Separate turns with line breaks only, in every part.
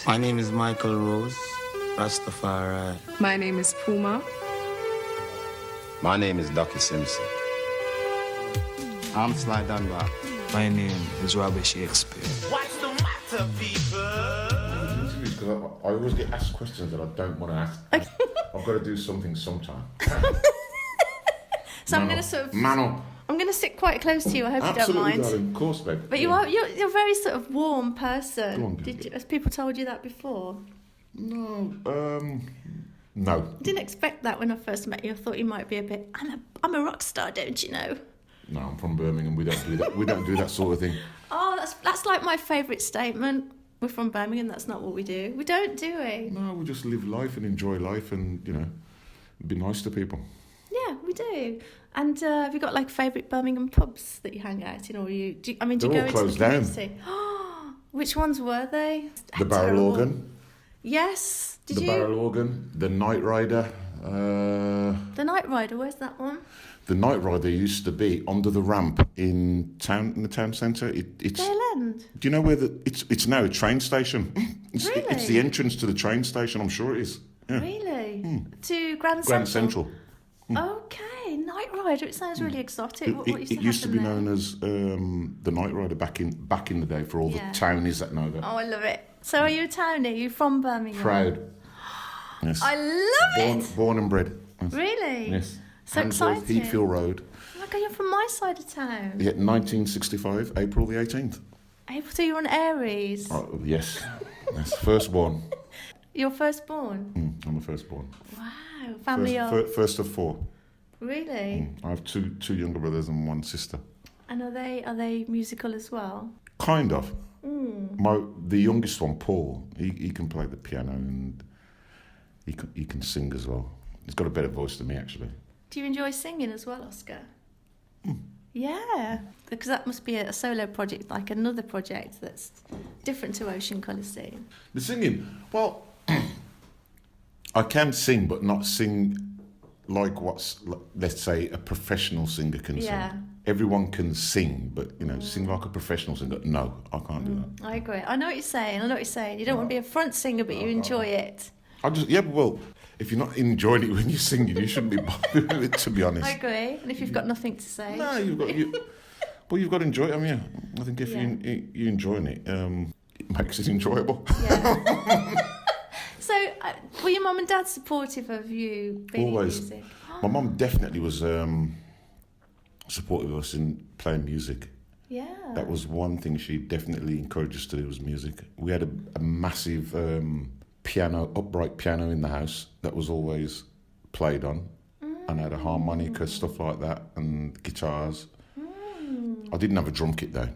My name is Michael Rose, Rastafari.
My name is Puma.
My name is Lucky Simpson.
I'm Sly Dunbar.
My name is Robbie Shakespeare.
What's the matter, people?
Because I always get asked questions that I don't want to ask.
Okay.
I've got to do something sometime.
So I'm going to sort of...
Man up.
I'm going to sit quite close to you. I hope
Absolutely,
you don't mind.
darling. Of course, babe.
But you're a very sort of warm person.
Go on,
Has people told you that before?
No.
I didn't expect that when I first met you. I thought you might be a bit... I'm a rock star, don't you know?
No, I'm from Birmingham. We don't do that. We don't do that sort of thing.
Oh, that's like my favourite statement. We're from Birmingham. That's not what we do. We don't, do we?
No, we just live life and enjoy life and, be nice to people.
Yeah, we do. And have you got like favourite Birmingham pubs that you hang out in, or do you go
all
into the
closed down.
community? Which ones were they?
The Barrel Organ.
Yes. Did you?
Barrel Organ. The Night Rider.
The Night Rider. Where's that one?
The Night Rider used to be under the ramp in the town centre. It's
Dale End.
Do you know where it's now a train station?
Really?
It's the entrance to the train station. I'm sure it is. Yeah.
Really? To Grand Central.
Grand Central.
Okay, Night Rider. It sounds really exotic. What
It used to be known as the Night Rider back in the day for all the townies that know that.
Oh, I love it. So are you a townie? Are you from Birmingham?
Proud. Yes.
I love it.
Born and bred. Yes.
Really?
Yes.
So
Handsworth,
exciting.
Heathfield Road.
Oh my God, you're from my side of town.
Yeah, 1965, April the 18th.
April, so you're on Aries.
Oh, yes. That's firstborn.
You're firstborn?
I'm a firstborn.
Wow. Family of...
First of four.
Really?
I have two younger brothers and one sister.
And are they musical as well?
Kind of. The youngest one, Paul, he can play the piano and he can sing as well. He's got a better voice than me, actually.
Do you enjoy singing as well, Oscar? Yeah, because that must be a solo project, like another project that's different to Ocean Colour Scene.
The singing, well, I can sing, but not sing like let's say, a professional singer can sing. Everyone can sing, but, sing like a professional singer. No, I can't do that.
I agree. I know what you're saying. You don't want to be a front singer, but you enjoy it.
Well, if you're not enjoying it when you're singing, you shouldn't be bothered with it, to be honest.
I agree. And if you've got nothing to say...
No, you've got to enjoy it. I mean, I think if you're enjoying it, it makes it enjoyable.
Yeah. So, were your mum and dad supportive of you being
Always.
in music?
My mum definitely was supportive of us in playing music.
Yeah.
That was one thing she definitely encouraged us to do, was music. We had a massive upright piano in the house that was always played on, and had a harmonica, stuff like that, and guitars. I didn't have a drum kit though.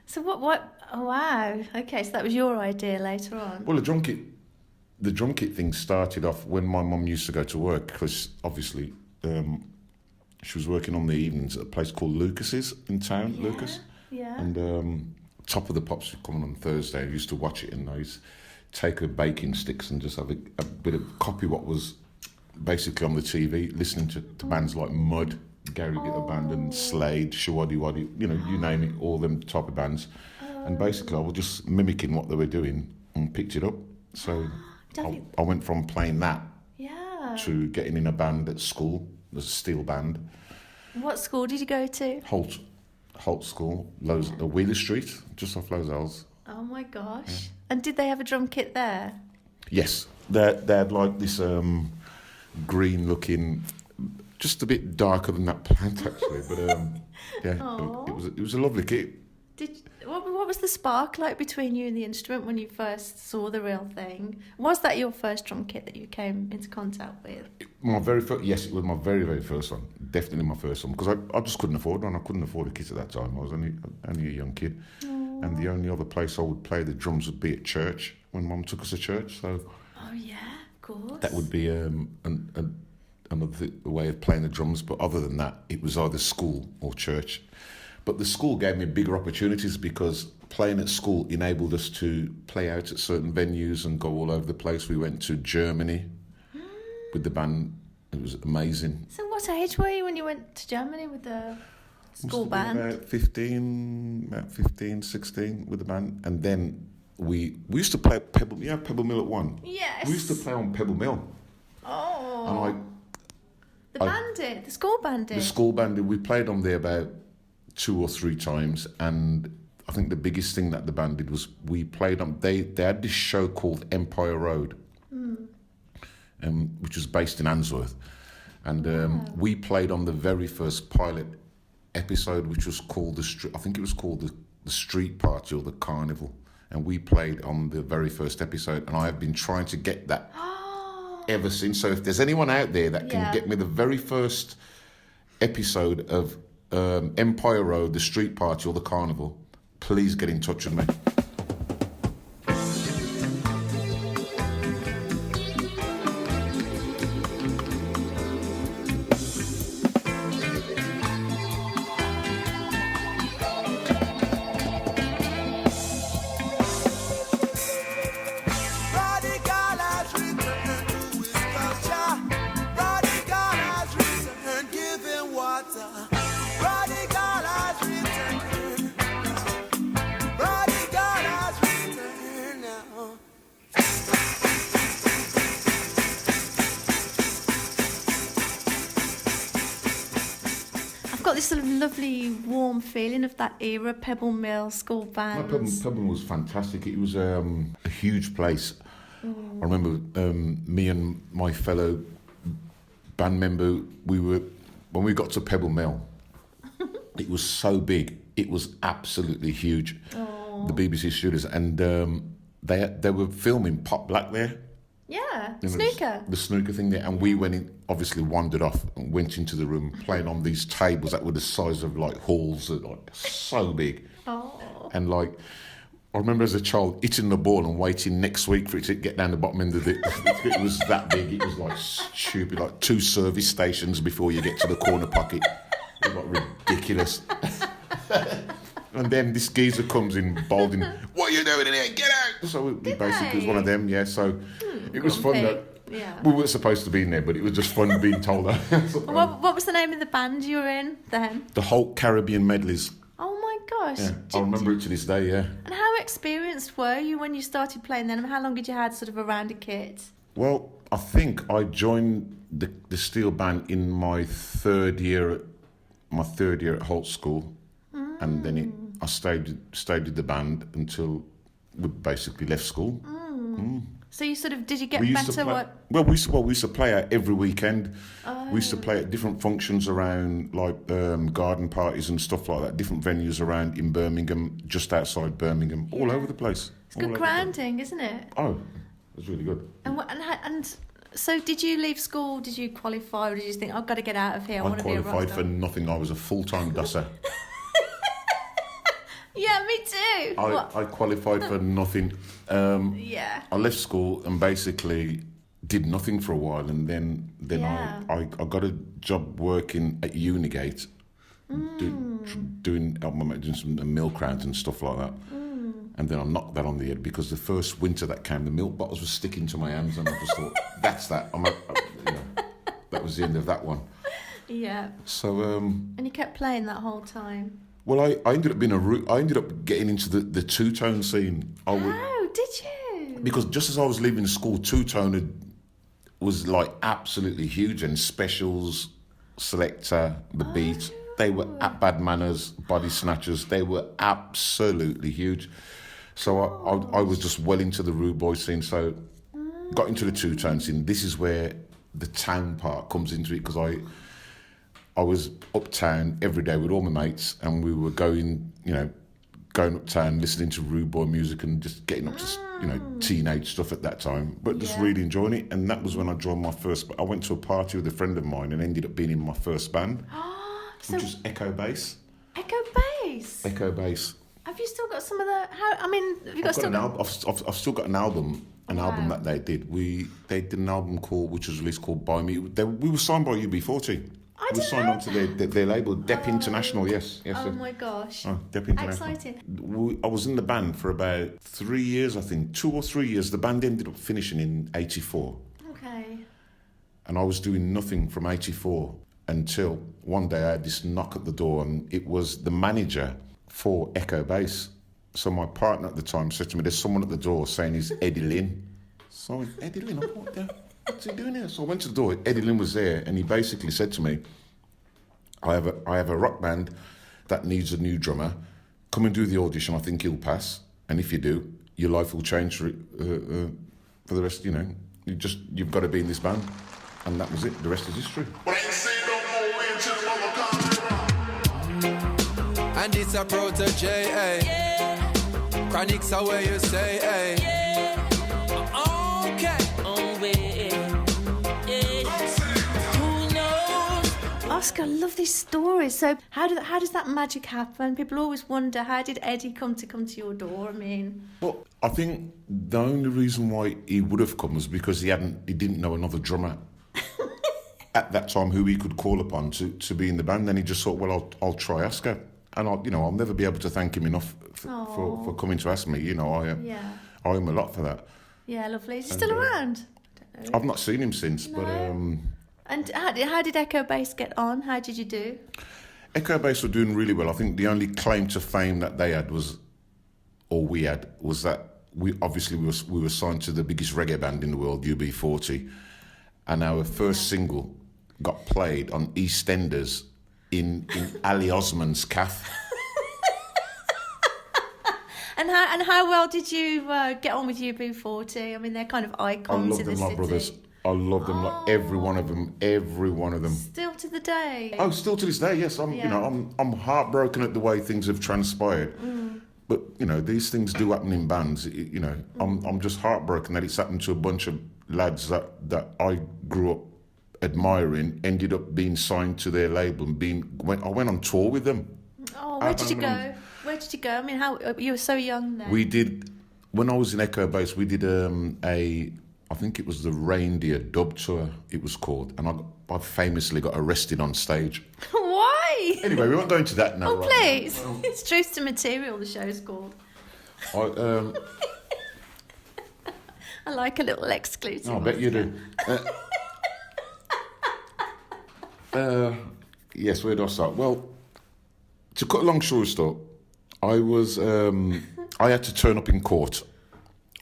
So what? Oh, wow. Okay, so that was your idea later on.
Well, the drum kit thing started off when my mum used to go to work, because obviously she was working on the evenings at a place called Lucas's in town, Lucas.
Yeah.
And Top of the Pops would come on Thursday. I used to watch it, and I used to take her baking sticks and just have a bit of copy what was basically on the TV, listening to bands like Mud, Gary Glitter Band, and Slade, Shawaddy Waddy, you name it, all them type of bands. And basically I was just mimicking what they were doing and picked it up. So I went from playing that to getting in a band at school. There's a steel band.
What school did you go to?
Holt School, Wheeler Street, just off Lozells.
Oh my gosh. Yeah. And did they have a drum kit there?
Yes. They had like this green looking, just a bit darker than that plant actually, but it was a lovely kit.
What was the spark like between you and the instrument when you first saw the real thing? Was that your first drum kit that you came into contact with?
My very first, yes, it was my very, very first one. Definitely my first one, because I just couldn't afford one. I couldn't afford a kit at that time. I was only a young kid. Aww. And the only other place I would play the drums would be at church, when Mum took us to church. So
oh yeah, of course.
That would be another way of playing the drums. But other than that, it was either school or church. But the school gave me bigger opportunities, because playing at school enabled us to play out at certain venues and go all over the place. We went to Germany with the band. It was amazing.
So what age were you when you went to Germany with the school band?
About 15, 16 with the band. And then we used to play at Pebble. Yeah, Pebble Mill at one.
Yes.
We used to play on Pebble Mill.
Oh.
And
The school bandit.
the school band, we played on there about 2 or 3 times, and I think the biggest thing that the band did was we played on. They had this show called Empire Road, which was based in Answorth, and we played on the very first pilot episode, which was called I think it was called the Street Party or the Carnival, and we played on the very first episode, and I have been trying to get that ever since. So if there's anyone out there that can get me the very first episode of Empire Road, the Street Party or the Carnival, please get in touch with me.
Radical has returned to his culture. Radical has returned, giving water. Radical has returned. Radical has returned now.
I've got this sort of lovely, warm feeling of that era, Pebble Mill, school bands.
Pebble was fantastic. It was a huge place. I remember me and my fellow band member, when we got to Pebble Mill, it was so big. It was absolutely huge. The BBC studios, and they were filming Pop Black there.
Yeah,
You know,
snooker.
the snooker thing there, and we went in, obviously wandered off and went into the room playing on these tables that were the size of like halls, that like so big. And like, I remember as a child hitting the ball and waiting next week for it to get down the bottom end of it. It was that big. It was like stupid, like 2 service stations before you get to the corner pocket. It was like ridiculous. And then this geezer comes in balding, "What are you doing in here? Get out!" So it basically was one of them, yeah. So it was fun
grumpy.
that
Yeah.
we weren't supposed to be in there, but it was just fun being told that.
What was the name of the band you were in then?
The Hulk Caribbean medleys.
Oh my gosh.
Yeah, I remember it to this day, yeah.
And how experienced were you when you started playing then? And how long did you had sort of around a kit?
Well, I think I joined the steel band in my third year at Holt School, and then I stayed with the band until we basically left school.
So you sort of, did you get
We used
better?
to play, well, we used to play out every weekend. We used to play at different functions around, like garden parties and stuff like that. Different venues around in Birmingham, just outside Birmingham, all over the place.
It's good grounding, isn't it?
Oh, it was really good.
And so did you leave school? Did you qualify, or did you think, I've got to get out of here? I want to be a rock
qualified
star?
for nothing. I was a full-time dusser.
Yeah, me too.
I qualified for nothing.
Yeah.
I left school and basically did nothing for a while, and then
Yeah.
I got a job working at Unigate, doing some milk rounds and stuff like that. And then I knocked that on the head because the first winter that came, the milk bottles were sticking to my hands, and I just thought, that's that. That was the end of that one.
Yeah.
So.
And you kept playing that whole time?
Well, I ended up I ended up getting into the two-tone scene.
Oh, did you?
Because just as I was leaving school, two-tone was like absolutely huge, and Specials, Selector, The Beat, they were at Bad Manners, Body Snatchers, they were absolutely huge. So I was just well into the rude boy scene, so got into the two-tone scene. This is where the town part comes into it, because I was uptown every day with all my mates, and we were going uptown, listening to rude boy music and just getting up to, teenage stuff at that time, but just really enjoying it. And that was when I joined my first. I went to a party with a friend of mine and ended up being in my first band, which was Echo Bass.
Echo Bass.
Echo Bass.
Have you still got some of the? Have you got
I've still got an album. Album that they did. They did an album which was released called By Me. We were signed by UB40. We signed on to their label, Depp International, yes.
Oh my gosh.
Oh, Depp International.
Exciting.
I was in the band for about 3 years, I think, 2 or 3 years. The band ended up finishing in 84.
Okay.
And I was doing nothing from 84 until one day I had this knock at the door, and it was the manager for Echo Bass. So my partner at the time said to me, there's someone at the door saying he's Eddie Lynn. So I went, Eddie Lynn? I thought, what's he doing here? So I went to the door, Eddie Lynn was there, and he basically said to me, I have a rock band that needs a new drummer. Come and do the audition, I think you'll pass. And if you do, your life will change for the rest, you know. You've got to be in this band. And that was it, the rest is history.
And it's a protege, eh? Yeah. Chronics are where you say, eh? Yeah. Okay. Oh,
Who knows? Oscar, I love these stories. So how does that magic happen? People always wonder, how did Eddie come to your door? I mean...
Well, I think the only reason why he would have come was because he didn't know another drummer at that time who he could call upon to be in the band. Then he just thought, well, I'll try Oscar. And I'll never be able to thank him enough for coming to ask me. You know, I owe him a lot for that.
Yeah, lovely. Is he still around? I don't know.
I've not seen him since,
No.
but...
And how did Echo Bass get on? How did you do?
Echo Bass were doing really well. I think the only claim to fame that they had was that we were signed to the biggest reggae band in the world, UB40, and our first single got played on EastEnders in Ali Osman's cafe.
And how well did you get on with UB40? I mean, they're kind of icons in the city.
I love them like brothers. I love them like every one of them.
Still to the day.
Oh, still to this day, yes. I'm heartbroken at the way things have transpired. But you know, these things do happen in bands. I'm just heartbroken that it's happened to a bunch of lads that I grew up admiring, ended up being signed to their label and I went on tour with them.
Oh, where did you go? Where did you go? I mean, you were so young then.
We did, when I was in Echo Bass, we did I think it was the Reindeer Dub Tour, it was called, and I famously got arrested on stage.
Why?
Anyway, we won't go into that now.
Oh,
right
please.
now.
It's Truth to Material, the show's called. I like a little exclusive.
I bet you do. Yes, where do I start? Well, to cut a long story short, I had to turn up in court.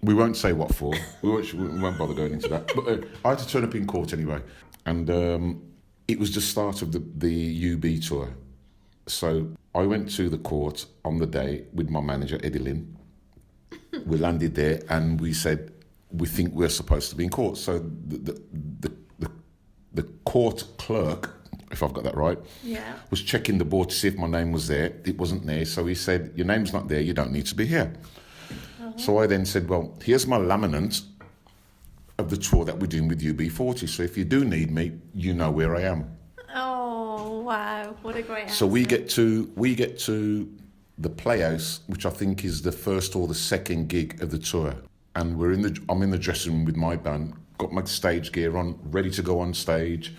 We won't say what for. We won't bother going into that. But I had to turn up in court anyway. And it was the start of the UB tour. So I went to the court on the day with my manager, Eddie Lynn. We landed there and we said, we think we're supposed to be in court. So the court clerk, if I've got that right, was checking the board to see if my name was there. It wasn't there. So he said, your name's not there. You don't need to be here. So I then said, well, here's my laminate of the tour that we're doing with UB40. So if you do need me, you know where I am.
Oh, wow. What a great answer.
So we get to the Playhouse, which I think is the first or the second gig of the tour. And I'm in the dressing room with my band, got my stage gear on, ready to go on stage.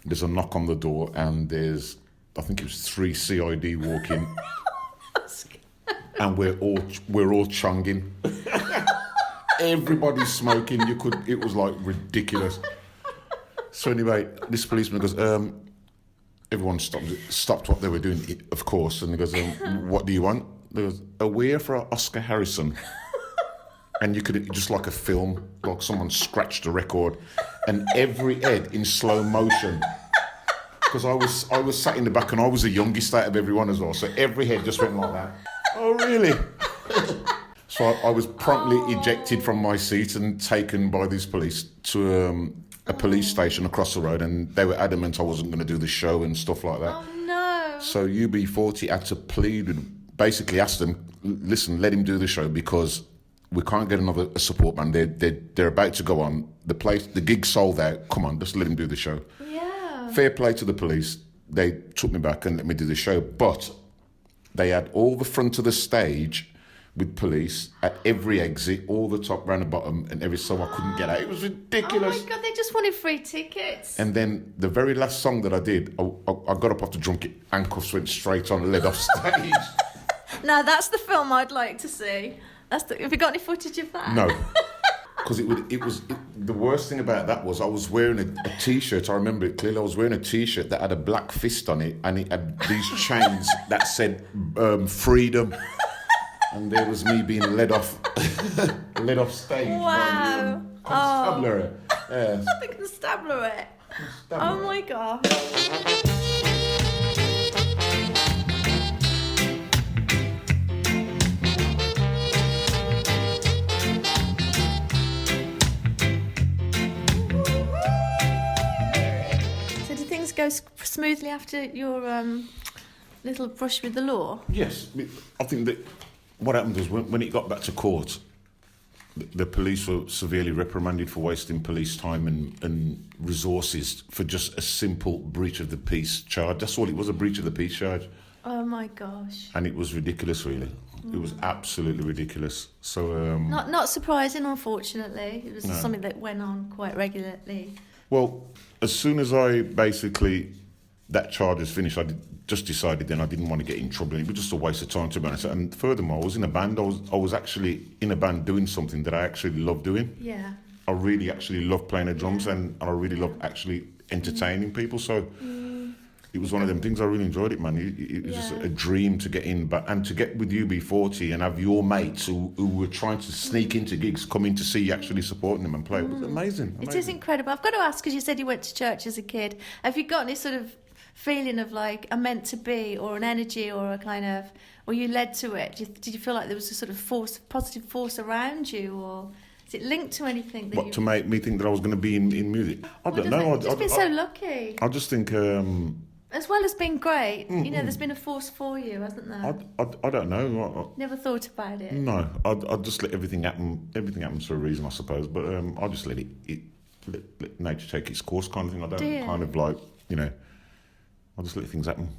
There's a knock on the door and I think it was 3 CID walking. And we're all chunging. Everybody's smoking. It was like ridiculous. So anyway, this policeman goes, everyone stopped what they were doing, of course, and he goes, what do you want? They goes, a weir for Oscar Harrison. And you could, just like a film, like someone scratched a record, and every head in slow motion. Because I was sat in the back and I was the youngest out of everyone as well, so every head just went like that. Oh, really? So I was promptly ejected from my seat and taken by these police to a police station across the road, and they were adamant I wasn't going to do the show and stuff like that.
Oh, no.
So UB40 had to plead and basically asked them, listen, let him do the show because we can't get another support band. They're about to go on. The gig sold out. Come on, just let him do the show.
Yeah.
Fair play to the police. They took me back and let me do the show, but they had all the front of the stage with police at every exit, all the top round the bottom, and every song I couldn't get out. It was ridiculous.
Oh my God, they just wanted free tickets.
And then the very last song that I did, I got up off the drum kit, handcuffs went straight on, led off stage.
Now that's the film I'd like to see. Have you got any footage of that?
No. Because the worst thing about that was I was wearing a T-shirt. I remember it clearly. I was wearing a T-shirt that had a black fist on it, and it had these chains that said freedom. And there was me being led off stage.
Wow.
Constabulary. Yes.
The constabulary. Oh my gosh. So did things go smoothly after your little brush with the law?
Yes. I think that what happened was when it got back to court, the police were severely reprimanded for wasting police time and resources for just a simple breach of the peace charge. That's all it was, a breach of the peace charge.
Oh my gosh.
And it was ridiculous, really. It was absolutely ridiculous. So
Not surprising, unfortunately. It was something that went on quite regularly.
well, as soon as that charge was finished, just decided then I didn't want to get in trouble. It was just a waste of time, to be honest. And furthermore, I was in a band. I was actually in a band doing something that I actually love doing.
Yeah.
I really actually love playing the drums, and I really love actually entertaining people. So it was one of them things. I really enjoyed it, man. It was just a dream to get in, and to get with UB40 and have your mates who were trying to sneak into gigs come in to see you actually supporting them and play. It was amazing.
It is incredible. I've got to ask, because you said you went to church as a kid. Have you got any sort of feeling of like a meant to be, or an energy, or a kind of, or you led to it? Did you feel like there was a sort of positive force around you, or is it linked to anything?
To make me think that I was going to be in music? I don't know.
You've just been so lucky.
I just think.
As well as being great, there's been a force for you, hasn't there?
I don't know.
Never thought about it.
No, I just let everything happen. Everything happens for a reason, I suppose. But I just let let nature take its course, kind of thing. I don't kind of like, I just let things happen.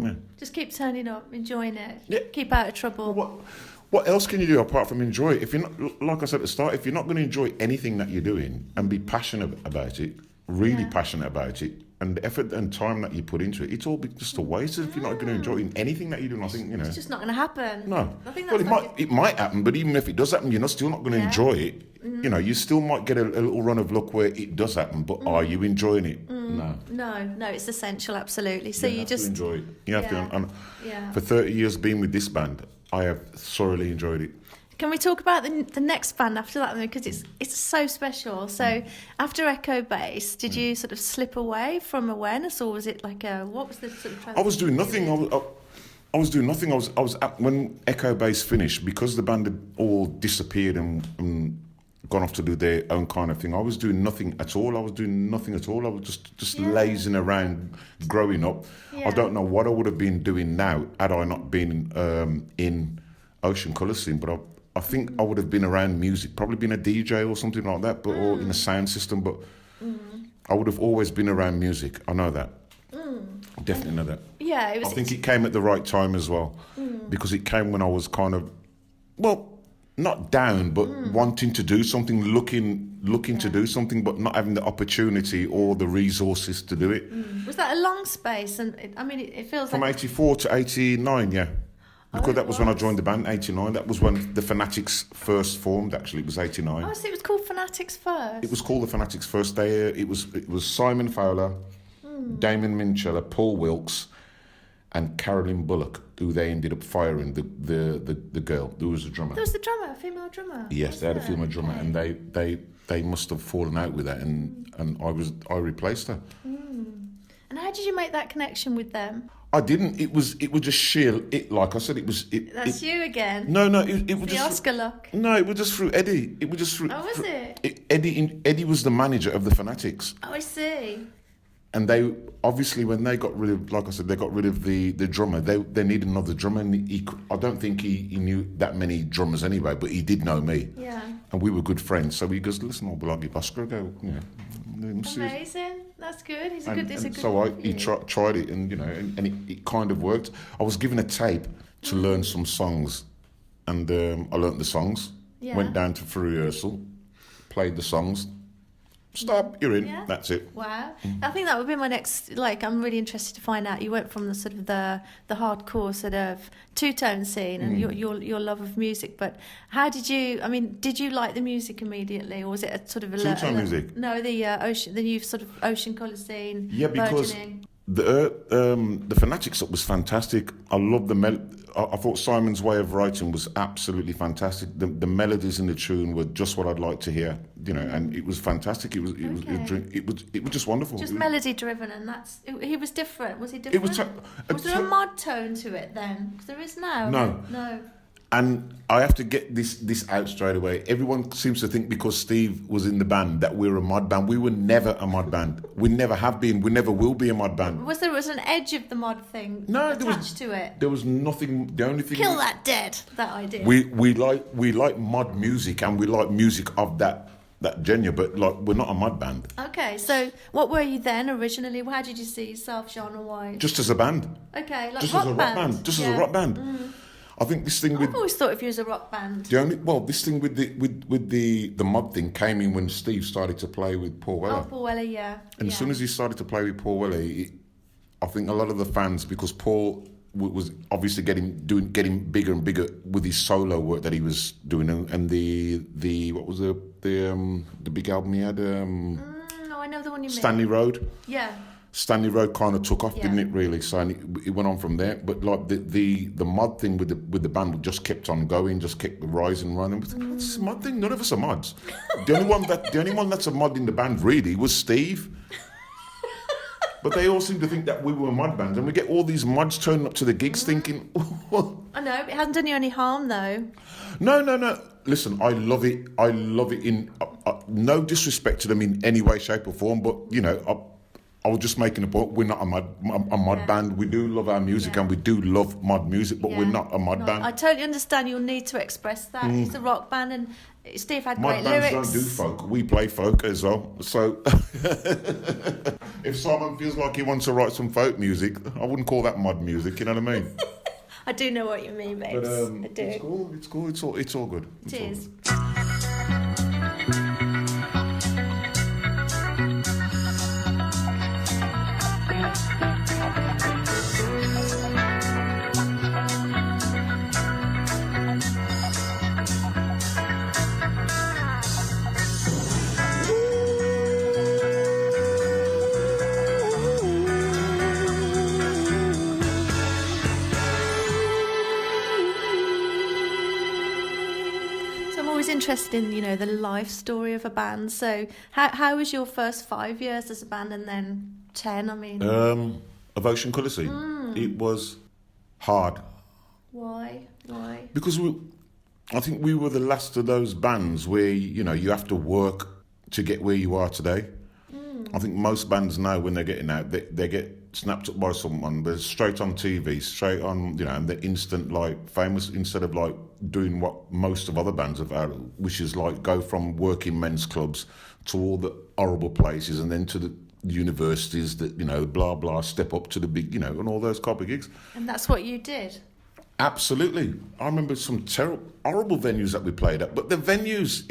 Yeah.
Just keep turning up, enjoying it.
Yeah.
Keep out of trouble.
Well, what else can you do apart from enjoy it? If you're not, like I said at the start, if you're not going to enjoy anything that you're doing and be passionate about it, really passionate about it, and the effort and time that you put into it, it's all just a waste if you're not going to enjoy anything that you're doing. I think,
It's just not going to happen.
No.
I think that's
it might happen, but even if it does happen, you're still not going to enjoy it. You still might get a little run of luck where it does happen, but are you enjoying it? No.
No, it's essential, absolutely. So you just
enjoy it. You have to. And for 30 years being with this band, I have thoroughly enjoyed it.
Can we talk about the next band after that, because it's so special? So after Echo Bass, did you sort of slip away from awareness, or was it like what was the sort of?
I was doing nothing. I was doing nothing. I was when Echo Bass finished, because the band had all disappeared and gone off to do their own kind of thing. I was doing nothing at all. I was just lazing around growing up.
Yeah.
I don't know what I would have been doing now had I not been in Ocean Colour Scene, but I think I would have been around music, probably been a DJ or something like that, but or in a sound system. But I would have always been around music. I know that. Definitely know that.
Yeah,
I think it came at the right time as well, because it came when I was kind of, not down, but wanting to do something, looking to do something, but not having the opportunity or the resources to do it.
Was that a long space? And it feels
from
like
84 to 89, yeah. Because that was when I joined the band, 89. That was when the Fanatics first formed, actually. It was 89.
Oh, so it was called Fanatics first?
It was called the Fanatics first. It was Simon Fowler, Damon Minchella, Paul Wilkes, and Carolyn Bullock, who they ended up firing, the girl who was the drummer.
There was the drummer, a female drummer.
Yes, they had a female drummer, and they must have fallen out with that, and I replaced her.
And how did you make that connection with them?
I didn't. It was just sheer. Like I said, it was.
That's you again.
No. It was
the
just
Oscar luck.
No, it was just through Eddie. It was just through.
Oh, was it?
Eddie was the manager of the Fanatics.
Oh, I see.
And they obviously, when they got rid of, like I said, they got rid of the drummer. They needed another drummer, and I don't think he knew that many drummers anyway, but he did know me.
Yeah.
And we were good friends, so he goes, "Listen, I'll give Oscar a go."
Amazing. That's good. He's a good.
So he tried it, and and it kind of worked. I was given a tape to learn some songs, and I learnt the songs.
Yeah.
Went down for rehearsal, played the songs. Stop, you're in. Yeah. That's it.
Wow. I think that would be my next. I'm really interested to find out. You went from the sort of the hardcore sort of two-tone scene and your love of music. But how did you? Did you like the music immediately, or was it a sort of
two-tone music?
No, the new sort of Ocean Colour Scene.
Yeah, because
burgeoning.
The Fanatics stuff was fantastic. I love I thought Simon's way of writing was absolutely fantastic. The melodies in the tune were just what I'd like to hear, and it was fantastic. It was just wonderful.
Just melody driven, and he was different. Was he different? Was there a mod tone to it then? Because there is now. No.
And I have to get this out straight away. Everyone seems to think because Steve was in the band that we're a mod band. We were never a mod band. We never have been. We never will be a mod band.
Was there an edge of the mod thing attached to it?
There was nothing. The only thing.
Kill that dead. That idea.
We like mod music, and we like music of that genre, but like we're not a mod band.
Okay, so what were you then originally? How did you see yourself genre wise?
Just as a band.
Okay, like
just
rock
as a rock band. Just as a rock band. I think this thing
I've always thought of you as a rock band.
This thing with the mod thing came in when Steve started to play with Paul Weller.
Oh, Paul Weller, yeah.
And as soon as he started to play with Paul Weller, I think a lot of the fans, because Paul was obviously getting bigger and bigger with his solo work that he was doing, and the what was the big album he had?
No, I know the one you mean.
Stanley Road.
Yeah.
Stanley Road kind of took off, didn't it? Really, so it went on from there. But like the mod thing with the band just kept on going, just kept rising, running. What's this mod thing? None of us are mods. The only one that's a mod in the band really was Steve. But they all seem to think that we were a mod band, and we get all these mods turning up to the gigs thinking,
I know, it hasn't done you any harm though.
No. Listen, I love it. In no disrespect to them in any way, shape, or form, but I was just making a point. We're not a mod band. We do love our music, and we do love mod music, but we're not a mod band.
I totally understand your need to express that. It's a rock band, and Steve had great lyrics.
Mod bands don't do folk. We play folk as well. So if Simon feels like he wants to write some folk music, I wouldn't call that mod music. You know what I mean?
I do know what you mean, babes.
But,
I do.
It's cool. It's all good.
It is. Interested in the life story of a band. So how was your first 5 years as a band, and then 10? I mean,
of Ocean Colour Scene, it was hard.
Why?
Because I think we were the last of those bands where you have to work to get where you are today. I think most bands now, when they're getting out, they get snapped up by someone, but straight on TV, straight on, and they're instant, like, famous, instead of, like, doing what most of other bands have had, which is, like, go from working men's clubs to all the horrible places, and then to the universities that, blah, blah, step up to the big, and all those type of gigs.
And that's what you did?
Absolutely. I remember some horrible venues that we played at, but the venues,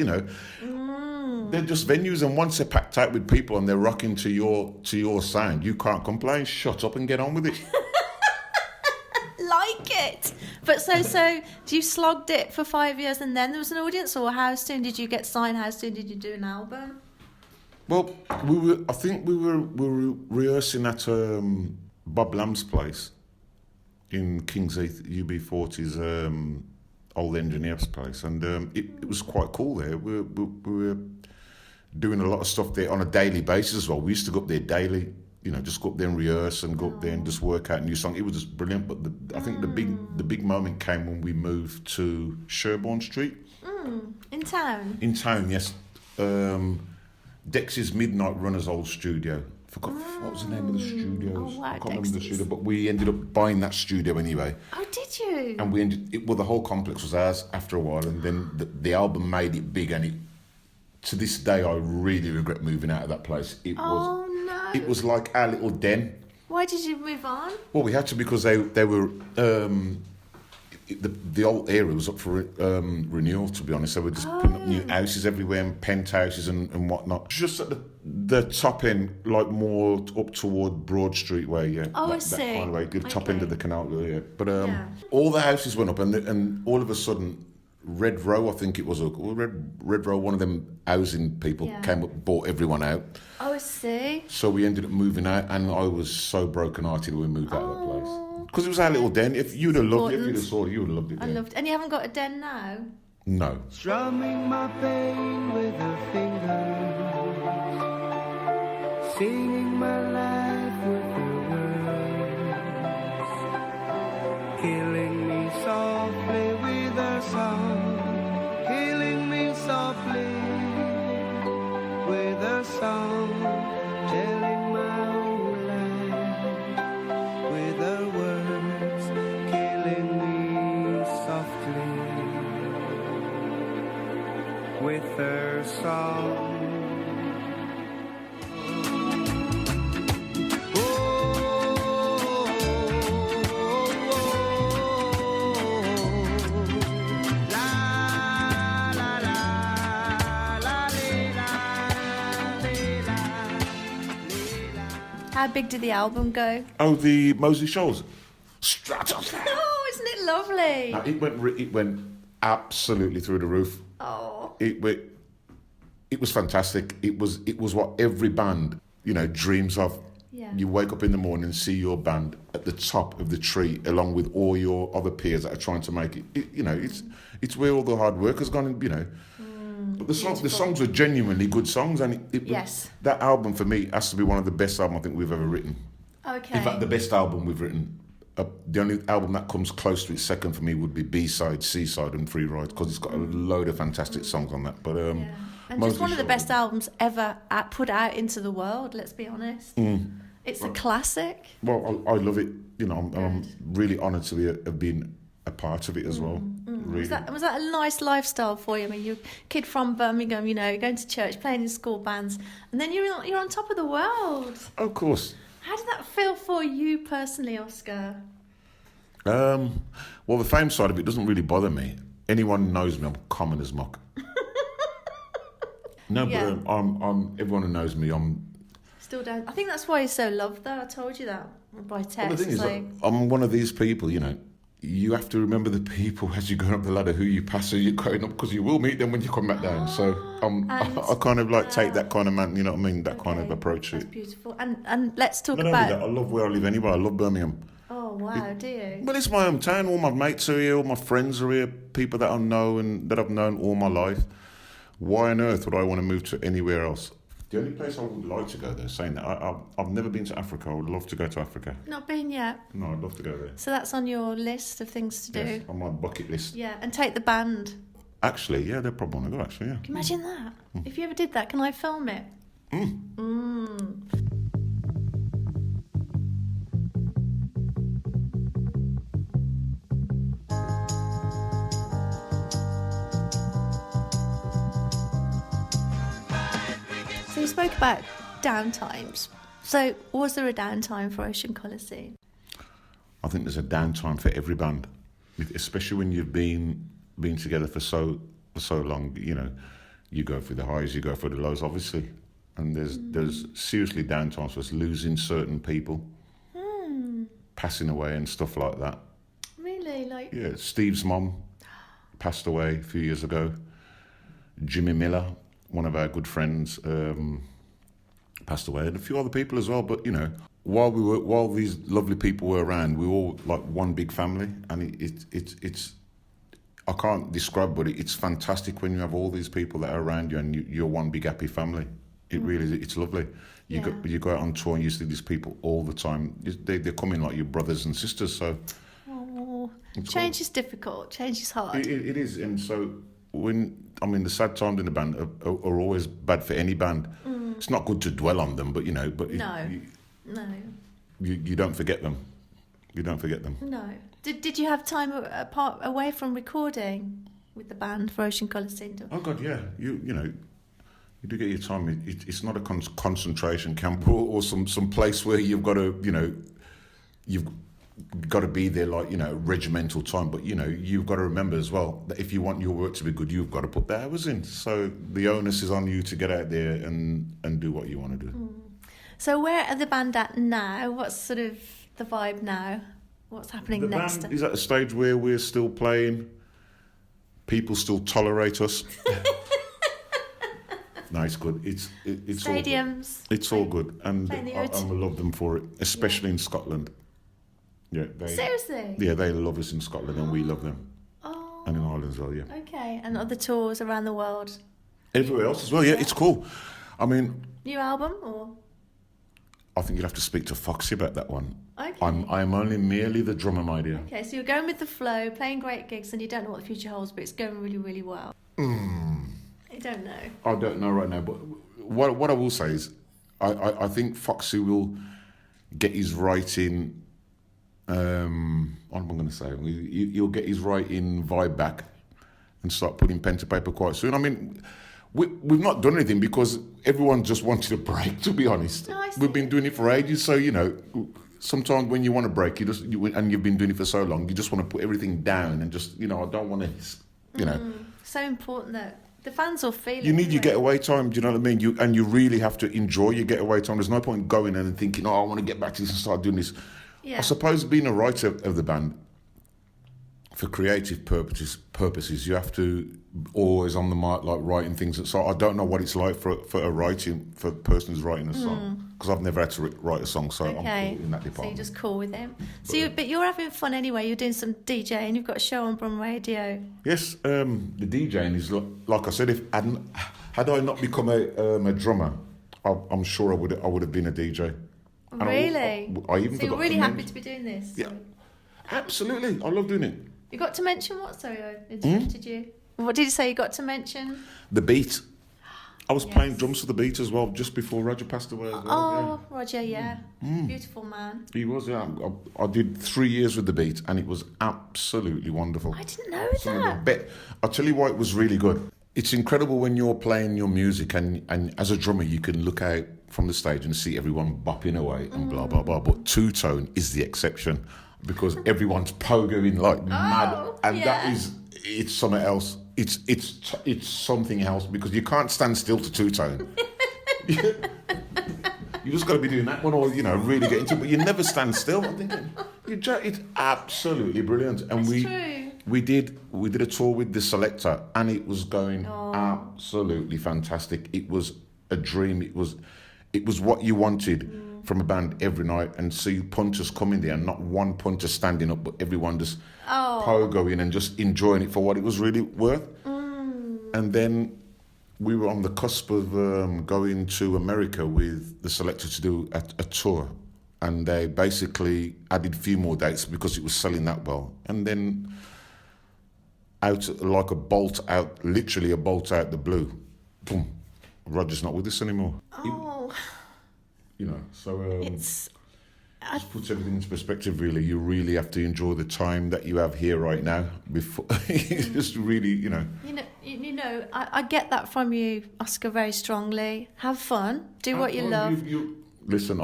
they're just venues, and once they're packed out with people and they're rocking to your sound, you can't complain. Shut up and get on with it.
Like it. But so you slogged it for 5 years, and then there was an audience, or how soon did you get signed? How soon did you do an album?
Well, I think we were rehearsing at Bob Lamb's place in King's Heath, UB40's old engineer's place, and it was quite cool there. We were doing a lot of stuff there on a daily basis as well. We used to go up there daily, just go up there and rehearse and go up there and just work out a new song. It was just brilliant. But I think the big moment came when we moved to Sherborne Street.
In town? In
town, yes. Dex's Midnight Runner's old studio. Forgot what was the name of the studio.
Oh, wow,
I can't remember the studio, but we ended up buying that studio anyway.
Oh, did you?
And the whole complex was ours after a while, and then the album made it big, and to this day I really regret moving out of that place. It was like our little den.
Why did you move on?
Well, we had to, because they were the old area was up for renewal, to be honest. So we're just putting up new houses everywhere, and penthouses and whatnot. Just at the top end, like more up toward Broad Street way, yeah.
I see.
That kind of way, the top end of the canal, yeah. But all the houses went up, and all of a sudden, Red Row, I think it was, Red Row, one of them housing people came up, bought everyone out.
Oh, I see.
So we ended up moving out, and I was so broken-hearted when we moved out of that place. Because it was our little den. If you'd have loved it, if you'd have saw it, you would have loved it.
I loved it. And you haven't got a den now?
No.
Strumming my pain with a finger, singing my life with the words, killing me softly with a song, killing me softly with a song, telling my whole life with the words, killing me softly with her song.
How big did the album go?
Oh, the Mosley Shoals. Stratosphere.
Oh, isn't it lovely?
No, it went absolutely through the roof.
Oh.
It was fantastic. It was what every band, dreams of.
Yeah.
You wake up in the morning and see your band at the top of the tree, along with all your other peers that are trying to make it. It's where all the hard work has gone. But the songs were genuinely good songs, and
yes,
that album for me has to be one of the best albums I think we've ever written.
Okay.
In fact, the best album we've written. The only album that comes close to it second for me would be B-side, C-side, and Free Ride, because it's got a load of fantastic songs on that. But
and just one of the best albums ever put out into the world. Let's be honest. It's a classic.
Well, I love it. I'm really honoured to have been a part of it as well. Really.
Was that a nice lifestyle for you? I mean, you're a kid from Birmingham, going to church, playing in school bands, and then you're on top of the world.
Of course.
How did that feel for you personally, Oscar?
Well, the fame side of it doesn't really bother me. Anyone who knows me, I'm common as muck. No,
Yeah.
but everyone who knows me, I'm.
Still don't. I think that's why he's so loved, though. I told you that by text.
Well, the thing is,
like,
I'm one of these people. You have to remember the people as you're going up the ladder who you pass as you're going up, because you will meet them when you come back down. So I kind of take that kind of man, you know what I mean? That kind of approach to
that's
it.
beautiful. And let's talk
Not only
about.
that, I love where I live anyway. I love Birmingham.
Oh wow, do you?
Well, it's my hometown. All my mates are here. All my friends are here. People that I know and that I've known all my life. Why on earth would I want to move to anywhere else? The only place I would like to go there, saying that, I've never been to Africa. I would love to go to Africa.
Not been yet.
No, I'd love to go there.
So that's on your list of things to do.
Yes, on my bucket list.
Yeah, and take the band.
Actually, yeah, they're probably want to go, actually, yeah.
Can you imagine that? If you ever did that, can I film it? So you spoke about downtimes. So was there a downtime for Ocean Coliseum?
I think there's a downtime for every band, especially when you've been together for so long. You go through the highs, you go through the lows, obviously, and there's seriously downtimes for us, losing certain people, passing away and stuff like that.
Really, like
Yeah, Steve's mum passed away a few years ago. Jimmy Miller, one of our good friends, passed away, and a few other people as well. But while these lovely people were around, we were all like one big family, and it's I can't describe, but it's fantastic when you have all these people that are around you and you're one big happy family. It really is. It's lovely. You go out on tour and you see these people all the time. They come in like your brothers and sisters. So
change is difficult. Change is hard.
It is, and so the sad times in the band are always bad for any band. It's not good to dwell on them, but no. You don't forget them. You don't forget them.
No. Did you have time away from recording with the band for Ocean Coliseum?
Oh God, yeah. You do get your time. It's not a concentration camp or some place where you've got to you've got to be there like regimental time. But you've got to remember as well that if you want your work to be good, you've got to put the hours in. So the onus is on you to get out there and do what you want to do.
So where are the band at now? What's sort of the vibe now? What's happening next?
The band is at a stage where we're still playing. People still tolerate us. No, it's good. It's
Stadiums.
all good. It's all good, and
playing the
I
O2.
love them for it, especially in Scotland. Yeah,
Seriously?
Yeah, they love us in Scotland, and we love them,
Oh,
and in Ireland as well. Yeah,
okay. And other tours around the world.
everywhere else as well. Yeah, it's cool. I mean,
New album or?
I think you'd have to speak to Foxy about that one.
Okay.
I'm only merely the drummer, my dear.
Okay, so you're going with the flow, playing great gigs, and you don't know what the future holds, but it's going really, really well. I don't know.
I don't know right now, but what I will say is, I think Foxy will get his writing. What am I going to say? He'll get his writing vibe back and start putting pen to paper quite soon. I mean, we've not done anything because everyone just wanted a break. To be honest,
No, I see.
we've been doing it for ages. So sometimes when you want a break, and you've been doing it for so long, you just want to put everything down and just I don't want to,
So important that the fans will feel it.
You need your
anyway.
getaway time. Do you know what I mean? You really have to enjoy your getaway time. There's no point going in and thinking, I want to get back to this and start doing this.
Yeah.
I suppose being a writer of the band, for creative purposes, you have to always on the mark, like writing things. So I don't know what it's like for a person who's writing a song, because I've never had to write a song, so I'm
Okay.
cool in that
So
department.
you're just cool with him. But you're having fun anyway. You're doing some DJing. You've got a show on Brum Radio.
Yes, the DJing is like I said. If had I not become a drummer, I'm sure I would have been a DJ. And
Really?
I even
So you're
forgot
really
the
happy
names.
to be doing this?
Yeah, absolutely. I love doing it.
You got to mention what? Sorry, I interrupted you. What did you say you got to mention?
The beat. I was
Yes.
playing drums for the beat as well, just before Roger passed away as well.
Oh, Roger, yeah. Beautiful man.
Yeah. He was, yeah. I did 3 years with the beat, and it was absolutely wonderful.
I didn't know
Some of the
that.
I'll tell you why it was really good. It's incredible when you're playing your music, and as a drummer, you can look out from the stage and see everyone bopping away and blah, blah, blah. But two-tone is the exception, because everyone's pogoing like mad. And
yeah.
it's something else. It's something else, because you can't stand still to two-tone. You just got to be doing that one, or really get into it. But you never stand still. I'm thinking, it's absolutely brilliant. And
That's true.
we did a tour with the Selector, and it was going absolutely fantastic. It was a dream. It was what you wanted from a band every night, and see punters coming there, and not one punter standing up, but everyone just pogoing and just enjoying it for what it was really worth. And then we were on the cusp of going to America with the Selector to do a tour, and they basically added a few more dates because it was selling that well. And then literally a bolt out the blue, boom, Roger's not with us anymore.
Oh,
So
it's...
just puts everything into perspective, really. You really have to enjoy the time that you have here right now before just really,
I get that from you, Oscar, very strongly. Have fun. Do what you love.
Listen,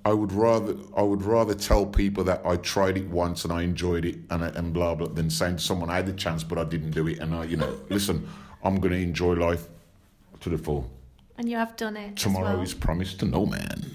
I would rather tell people that I tried it once and I enjoyed it and blah blah than saying to someone I had the chance but I didn't do it, and listen, I'm going to enjoy life to the full.
And you have done it.
Tomorrow
as well.
is promised to no man.